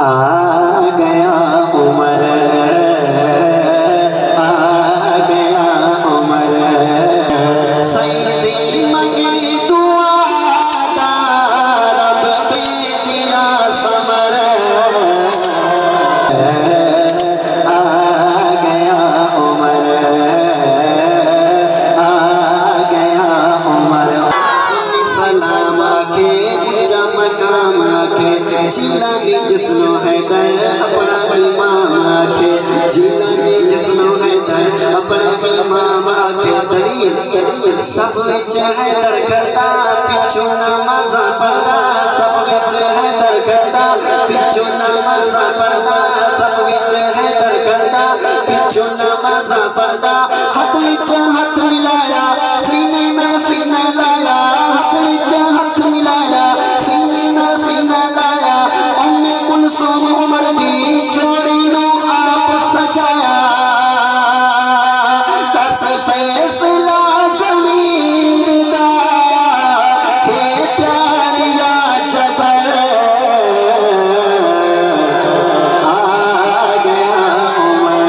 आ गया उमर, आ गया उमर। सईदी मंगी दुआ रब बेजिया समर। आ गया उमर, आ गया उमर। सलाम के ऊंचा मकाम के जिलानी जिस्नो है दर अपना इमाम के, जिलानी जिस्नो है दर अपना इमाम के। दलील सब विच है दर करता पिछू नमाज पढ़दा, सब विच है दर करता पिछू नमाज पढ़दा, सब विच है दर करता पिछू नमाज पढ़दा। हाथ विच हाथ मिलाया सीने में सीना लाया, हाथ विच हाथ मिलाया सीने में सीना लाया। उम्मे कुलसूम उमर दी छोड़ी नो आप सजाया, कस फैसला ज़मीर दा हे प्यारिया जबर। आ गया उमर,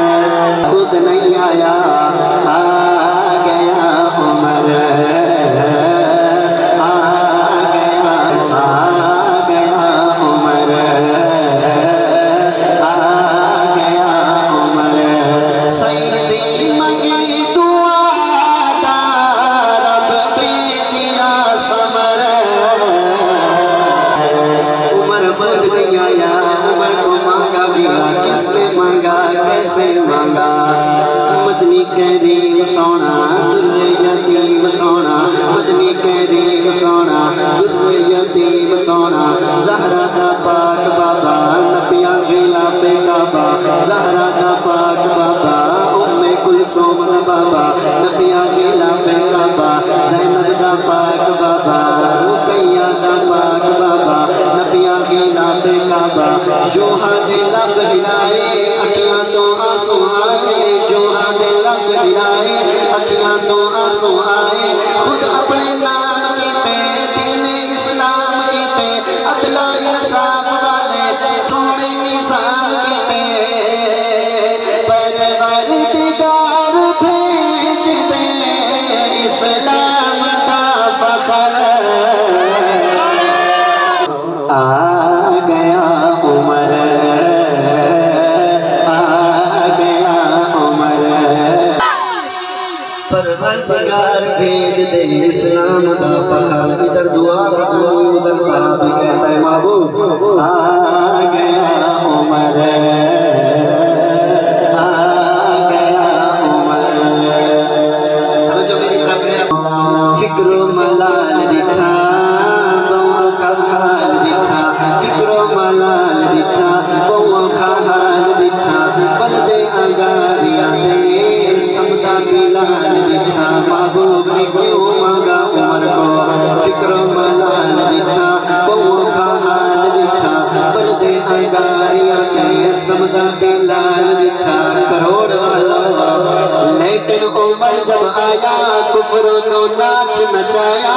खुद नहीं आया, आ गया उमर। मदनी करीम सोना दुर्रे यतीम सोना, मदनी करीम सोना दुर्रे यतीम सोना। ज़हरा दा पाक बाबा नबिया गिलाफे काबा, ज़हरा दा पाक बाबा उम्मे कुलसूम दा बाबा नबिया गिलाफे काबा। ज़ैनब दा पाक बाबा रुकैया दा पाक बाबा नबिया गिलाफे काबा। जोहा दे लब हिलाए अखियां तो आंसू आए, जोहा दे लब हिलाए अखियां तो आंसू आए। खुद अपने नाम की पे दीन इस्लाम की पे अदला इंसाफ वाले सोने निज़ाम की पे परवरदिगार भेज दे इस्लाम का फखर। आ गया उमर, परवरदिगार भेज दे इस्लाम का फखर। इधर दुआ कोई उधर साहबी कहता है महबूब आ गया उमर, आ गया उमर। अब जो मेरी तरफ मेरा फिक्रो मलाल दिठा बहु का हाल दिठा, फिक्रो मलाल दिठा बहु का हाल दिठा। बलदे अंगारिया ने समसा बिलाल दिठा, महबूब ने क्यों मांगा उमर को। फिक्रो मलाल दिठा बहु का हाल दिठा, बलदे अंगारिया ने समसा बिलाल दिठा। करोड़ वाला लेकिन उमर जब आया कुफर नो नाच नचाया,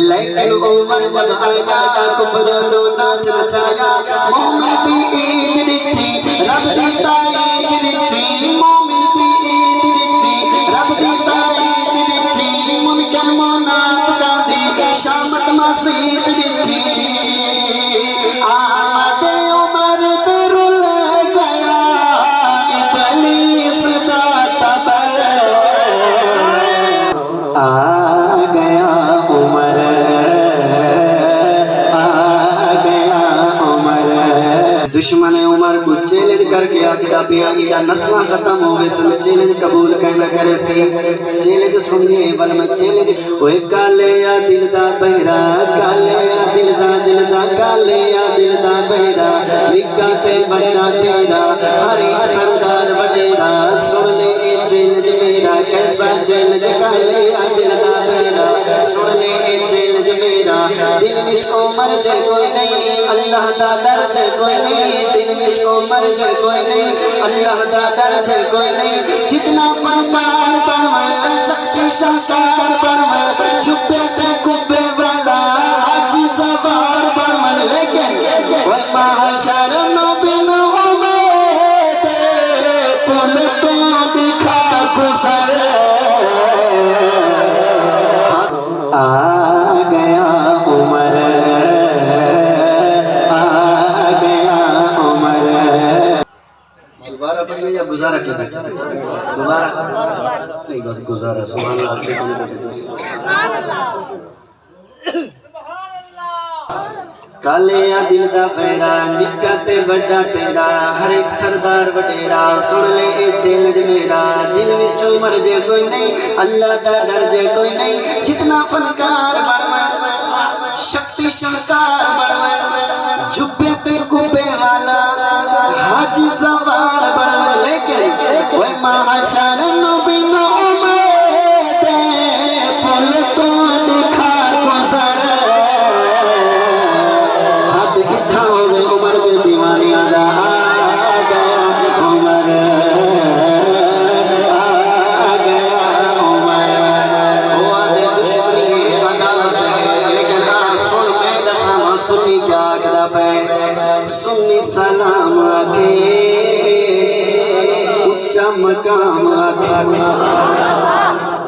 लेकिन उमर जब आया कुफर नो नाच नचाया। मोहम्मद दी ईद दिठी रब दी ताईद दिठी, मोहम्मद दी ईद दिठी रब दी ताईद दिठी। मुनकर मुनाफिका दी शामत मसीद दिठी। आमद उमर ते रुल गया इब्लीस दा तबर। आ गया उमर, आ गया उमर। दुश्मन उमर को चैलेंज करके आखिदा पिया इदा नस्ल खत्म हो गए सन। चैलेंज कबूल कहना करे सी, चैलेंज सुनिए बल में चैलेंज। ओए काले या दिल दा बहरा, काले या दिल दा काले या दिल दा बहरा। निक्का ते बच्चा तेरा हरी सरदार वडेरा। सुन ले ये चैलेंज मेरा कैसा चैलेंज, काले या दिल दा बहरा। सुन ले ये चैलेंज मेरा, दिल में उमर जे कोई नहीं, अल्लाह दा डर जे कोई नहीं। दिल में उमर जे कोई नहीं, अल्लाह दा डर जे कोई नहीं। जितना फनकार बनवा शक्ति शाशार बनवा, चुप्पे ते कुब्बे वाला हाजी सवार बनवा। दोबारा नहीं बस गुजारा सुभान अल्लाह काले आ दिल दा पैरा निक्का ते बड़ा तेरा हर एक सरदार वडेरा सुन ले ए चैलेंज मेरा दिल विचों मर जे कोई नहीं अल्लाह दा डर जे कोई नहीं जितना फनकार बड़वन शक्ति शंकार बड़वन जुब्बे ते कुबे वाला हाजी सवार बड़वन लेके ओए महाशर नबी नो उम्मते फल तो दिखा को सर उमर पे दीवानी आदा आ गया उमर आ गया उमर वो आदे दुश्मनी अदावत है लेकिन हाँ सुन मैं दसामा सुन्नी क्या करा पे सुन्नी सलाम आके उच्चा मकाम आके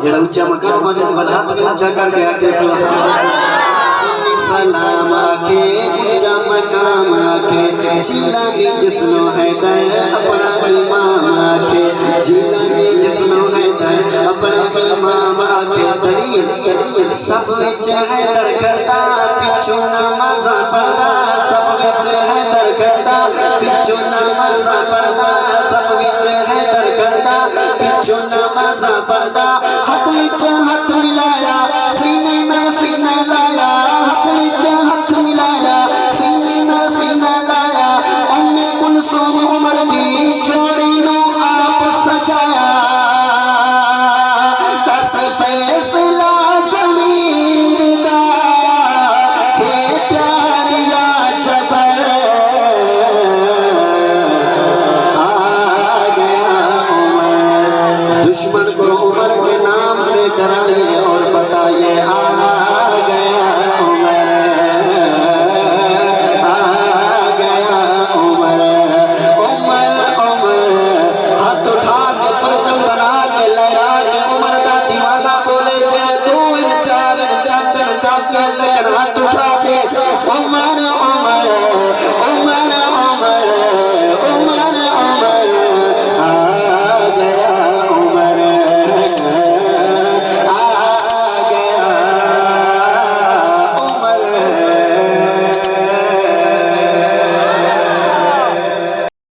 जरा उच्चा मकाम आके बजा उच्चा करके आके सलाम आके ऊंचा मकाम आके जिलानी जिस्नो है दर अपना इमाम आके जिलानी जिस्नो है दर अपना इमाम आके दरी सब विच है दर करता पिछू नमाज़ पढ़